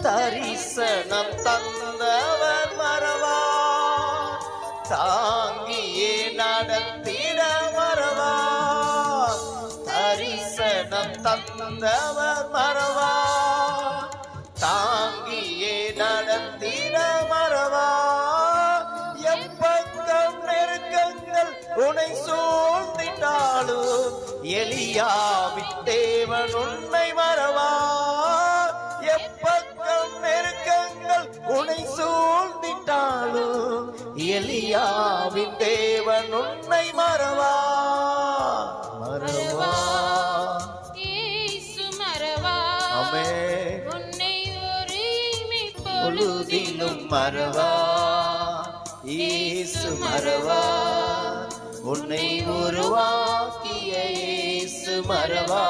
தரிசனம் தந்தவர் மறவா, தாங்கியே நடத்திட மறவா. தரிசனம் தந்தவர் மறவா, தாங்கியே நடத்திட மறவா. எப்பக்கம் நெருக்கங்கள் உனை சூழ்ந்திட்டாலும் எலியாவின் தேவன் உன்னை மறவா. எப்பக்கம் நெருக்கங்கள் உனை சூழ்ந்திட்டாலும் எலியாவின் தேவன் உன்னை மறவா. மறவா இயேசு மறவா. ஆமென். உன்னை ஒரு இமை பொழுதிலும் மறவா. இயேசு மறவா, உன்னை உருவாக்கிய இயேசு மறவா.